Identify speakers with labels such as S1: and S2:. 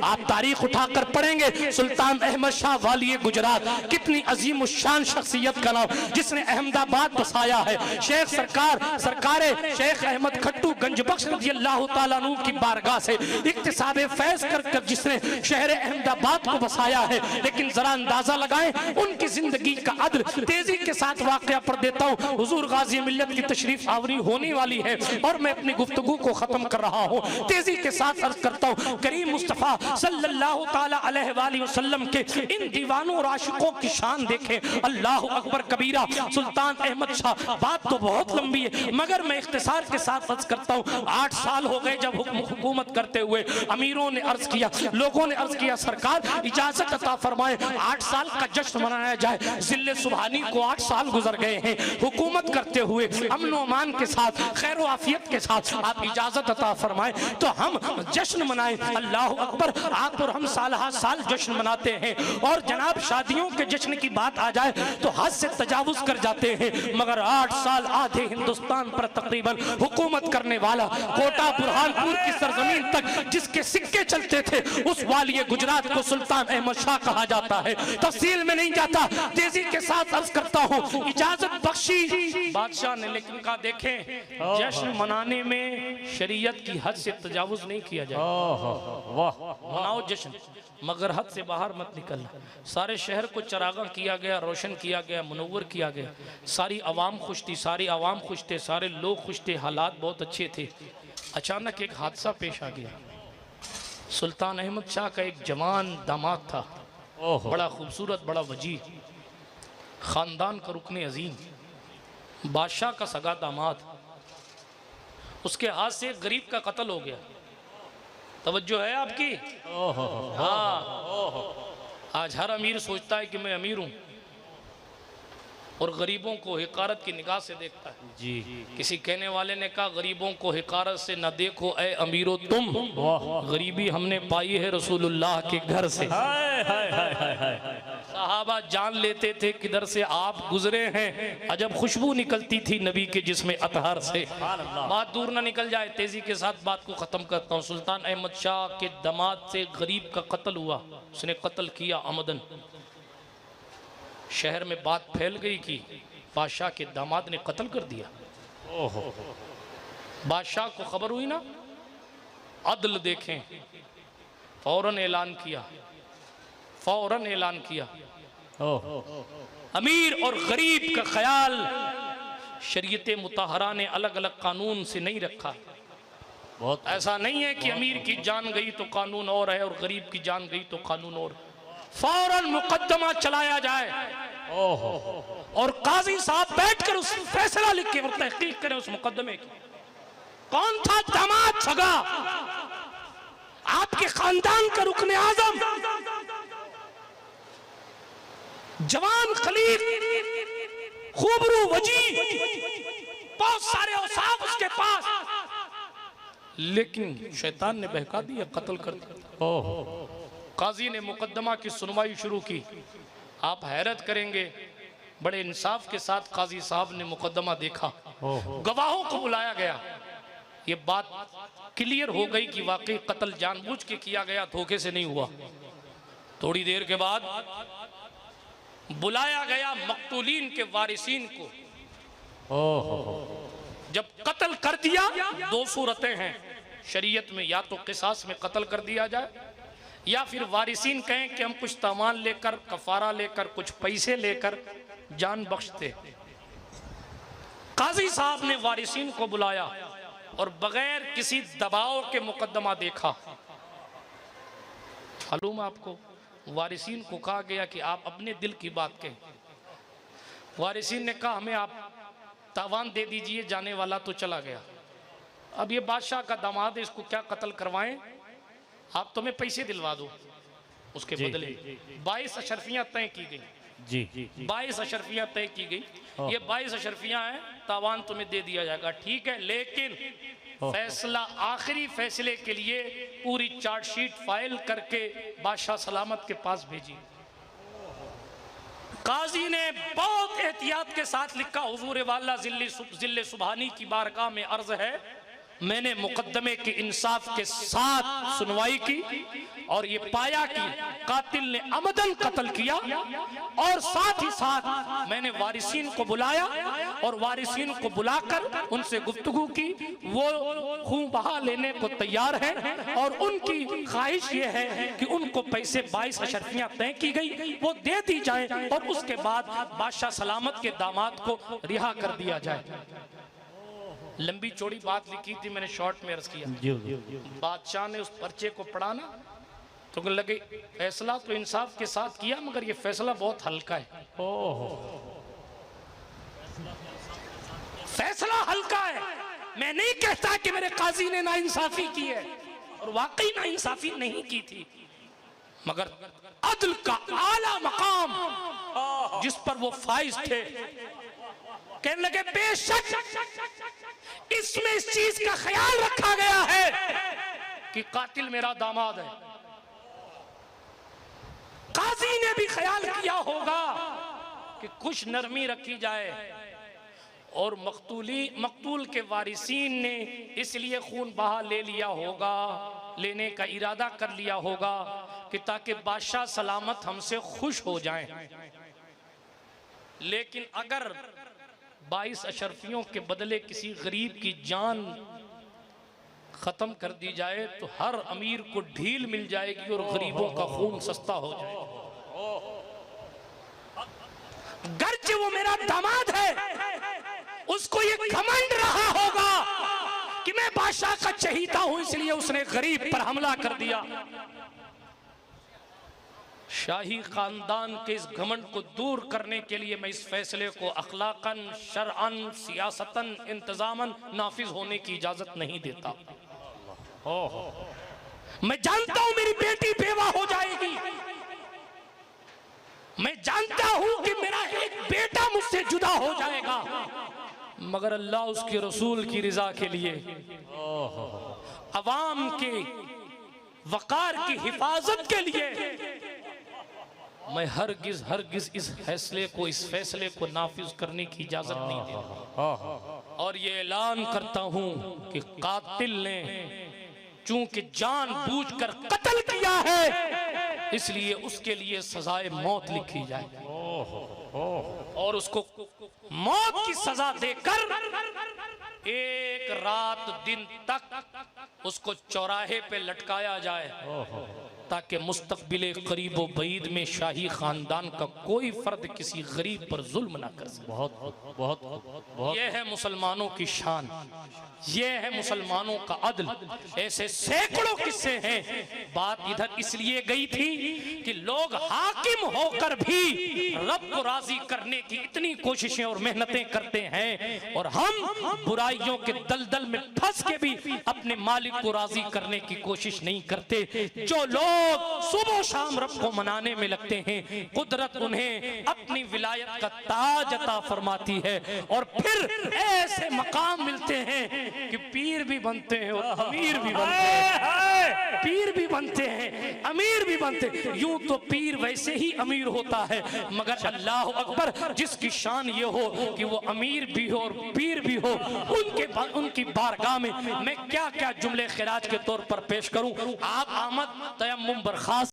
S1: आप तारीख उठाकर पढ़ेंगे सुल्तान अहमद शाह वाली गुजरात, कितनी अजीम उशान शख्सियत का नाम, जिसने अहमदाबाद बसाया है। शेख सरकारे शेख अहमद खट्टू गंजबख्श रज़ी अल्लाह ताला अन्हु की बारगाह से इक्तिसाब फैज कर जिसने शहर अहमदाबाद को बसाया है। लेकिन जरा अंदाजा लगाएं उनकी जिंदगी का अदल। तेजी के साथ वाकया पर देता हूँ, हुजूर गाजी मिल्लत की तशरीफ आवरी होने वाली है और मैं अपनी गुफ्तगू को खत्म कर रहा हूँ। तेजी के साथ अर्ज करता हूँ, करीम मुस्तफ़ा सल्लल्लाहु ताला अलैहि वसल्लम के इन दीवानों और आशिकों की शान देखें। अल्लाह अकबर कबीरा। सुल्तान अहमद शाह, बात तो बहुत लंबी है मगर मैं इख्तिसार के साथ अर्ज करता हूँ। 8 साल हो गए जब हुकूमत करते हुए। अमीरों ने अर्ज किया, लोगों ने अर्ज किया, सरकार इजाजत अता फरमाए 8 साल का जश्न मनाया जाए। जिले सुबहानी को 8 साल गुजर गए हैं हुकूमत करते हुए, अमन अमान के साथ, खैर आफियत के साथ। आप इजाजत अता फरमाए तो हम जश्न मनाएं। अल्लाह अकबर। आप और हम साल हर साल जश्न मनाते हैं और जनाब शादियों के जश्न की बात आ जाए तो हद से तजावुज कर जाते हैं। मगर 8 साल आधे हिंदुस्तान पर तकरीबन हुकूमत करने वाला, कोटा बुरहानपुर की सरजमीन तक जिसके सिक्के चलते थे, उस वाली गुजरात को सुल्तान अहमद शाह कहा जाता है। तफसील में नहीं जाता, तेजी के साथ अर्ज करता हूँ। इजाजत बख्शी बादशाह ने, लेकिन कहा देखें जश्न मनाने में शरीयत की हद से तजावुज नहीं किया जाए। मनाओ जश्न मगर हद से बाहर मत निकलना। सारे शहर को चरागा किया गया, रोशन किया गया, मुनव्वर किया गया। सारी आवाम खुश थी, सारी आवाम खुश थे, सारे लोग खुश थे, हालात बहुत अच्छे थे। अचानक एक हादसा पेश आ गया। सुल्तान अहमद शाह का एक जवान दामाद था, बड़ा खूबसूरत, बड़ा वजी, ख़ानदान का रुकन अजीम, बादशाह का सगा दामाद। उसके हाथ से एक गरीब का कत्ल हो गया। तवज्जो है आपकी? हाँ, आज हर अमीर सोचता है कि मैं अमीर हूँ और गरीबों को हिकारत की निगाह से देखता है। जी, किसी कहने वाले ने कहा गरीबों को हिकारत से न देखो ए अमीरो तुम, गरीबी हमने पाई है रसूलुल्लाह के घर से। सहाबा जान लेते थे किधर से आप गुजरे हैं, अजब खुशबू निकलती थी नबी के जिसमें अतहर से। बात दूर ना निकल जाए, तेजी के साथ बात को ख़त्म करता हूँ। सुल्तान अहमद शाह के दामाद से गरीब का कत्ल हुआ, उसने कत्ल किया अमदन। शहर में बात फैल गई कि बादशाह के दामाद ने कत्ल कर दिया। बादशाह को खबर हुई ना, अदल देखें, फौरन ऐलान किया, फौरन ऐलान किया। अमीर और गरीब का ख्याल शरीयत मुताहरा ने अलग अलग कानून से नहीं रखा। बहुत ऐसा नहीं है कि अमीर की जान गई तो कानून और है और गरीब की जान गई तो कानून और। फौरन मुकद्दमा चलाया जाए और काजी साहब बैठकर उस फैसला लिखे और तहकीक करें उस मुकद्दमे की। कौन था दामाद सगा, आपके खानदान का रुकने आजम, जवान खलीफ, खूबरू वजी, बहुत सारे औसाफ उसके पास, लेकिन शैतान ने बहका दिया, कत्ल कर दिया। काजी ने मुकद्दमा की सुनवाई शुरू की। आप हैरत करेंगे, बड़े इंसाफ के साथ काजी साहब ने मुकद्दमा देखा, गवाहों को बुलाया गया। ये बात क्लियर हो गई कि वाकई कत्ल जानबूझ के किया गया, धोखे से नहीं हुआ। थोड़ी देर के बाद बुलाया गया मकतूलीन के वारिसीन को। जब कत्ल कर दिया, 2 सूरतें हैं शरीयत में, या तो किसास में कत्ल कर दिया जाए या फिर वारिसीन कहें कि हम कुछ तामान लेकर, कफारा लेकर, कुछ पैसे लेकर जान बख्शते। काजी साहब ने वारिसीन को बुलाया और बगैर किसी दबाव के मुकद्दमा देखा। मालूम आपको, वारिसीन को कहा गया कि आप अपने दिल की बात कहें। वारिसीन ने कहा हमें आप तावान दे दीजिए, जाने वाला तो चला गया। अब ये बादशाह का दामाद है, इसको क्या कत्ल करवाएं, आप तो मैं पैसे दिलवा दो, उसके बदले 22 अशरफियां तय की गई। जी 22 अशरफियां तय की गई। ये 22 अशरफियां हैं, तावान तुम्हें दे दिया जाएगा, ठीक है, लेकिन फैसला, आखिरी फैसले के लिए पूरी चार्जशीट फाइल करके बादशाह सलामत के पास भेजी। काजी ने बहुत एहतियात के साथ लिखा, हुजूर वाला जिले सुबहानी की बारगाह में अर्ज है, मैंने मुकदमे के इंसाफ के साथ सुनवाई की और ये पाया कि कातिल ने अमदन कत्ल किया, और साथ ही साथ मैंने वारिसीन को बुलाया और वारिसीन को बुलाकर उनसे गुफ्तगू की। वो खून बहा लेने को तैयार हैं और उनकी ख्वाहिश ये है कि उनको पैसे 22 अशरफियां तय की गई वो दे दी जाए और उसके बाद बादशाह सलामत के दामाद को रिहा कर दिया जाए। लंबी चौड़ी बात लिखी थी, मैंने शॉर्ट में अर्ज किया। बादशाह ने उस पर्चे को पढ़ा ना तो लगे फैसला तो इंसाफ के साथ किया मगर ये फैसला बहुत हल्का है। फैसला हल्का है। मैं नहीं कहता कि मेरे काजी ने नाइंसाफी की है, और वाकई नाइंसाफी नहीं की थी, मगर अदल का आला मकाम जिस पर वो फाइज थे कहने लगे बेशक इसमें इस चीज का ख्याल रखा गया है कि कातिल मेरा दामाद है। काजी ने भी ख्याल किया होगा कि कुछ नरमी रखी जाए, और मकतूल के वारिसीन ने इसलिए खून बहा ले लिया होगा, लेने का इरादा कर लिया होगा कि ताकि बादशाह सलामत हमसे खुश हो जाएं। लेकिन अगर 22 अशरफियों के बदले किसी गरीब की जान खत्म कर दी जाए तो हर अमीर को ढील मिल जाएगी और गरीबों का खून सस्ता हो जाएगा। गर्ज वो मेरा दामाद है, उसको ये घमंड रहा होगा कि मैं बादशाह का चहीता हूं, इसलिए उसने गरीब पर हमला कर दिया। शाही खानदान के इस घमंड को दूर करने के लिए मैं इस फैसले को अखलाकन, शरअन, सियासतन, इंतजामन नाफिज होने की इजाजत नहीं देता। मैं जानता हूं मेरी बेटी बेवा हो जाएगी, मैं जानता हूं कि मेरा एक बेटा मुझसे जुदा हो जाएगा, मगर अल्लाह उसके रसूल की रिजा के लिए, अवाम के वकार की हिफाजत के लिए मैं हरगिज इस फैसले को नाफिज करने की इजाजत नहीं देता। और ये ऐलान करता हूं कि कातिल ने चूंकि जानबूझकर कत्ल किया है इसलिए उसके लिए सजाए मौत लिखी जाए और उसको मौत की सजा देकर एक रात दिन तक उसको चौराहे पे लटकाया जाए ताकि मुस्तकबिल करीब व बईद में शाही खानदान का कोई फर्द किसी गरीब पर जुल्म ना कर सके। बहुत ये है मुसलमानों की शान, ये है मुसलमानों का अदल। ऐसे सैकड़ों किस्से हैं। बात इधर इसलिए गई थी कि लोग हाकिम होकर भी रब को राजी करने की इतनी कोशिशें और मेहनतें करते हैं और हम बुराइयों के दलदल में फंस के भी अपने मालिक को राजी करने की कोशिश नहीं करते। जो लोग सुबह शाम रब को मनाने में लगते हैं, कुदरत उन्हें अपनी विलायत का ताज अता फरमाती है और फिर ऐसे मकाम मिलते हैं कि पीर भी बनते हैं और अमीर भी बनते हैं, पीर भी बनते हैं, अमीर भी बनते हैं। यूं तो पीर वैसे ही अमीर होता है, मगर अल्लाह अकबर जिसकी शान ये हो कि वो अमीर भी हो और पीर भी हो, उनकी बारगाह में मैं क्या क्या जुमले खिराज के तौर पर पेश करूं। आप आमद तयम्मुम बर्खास्त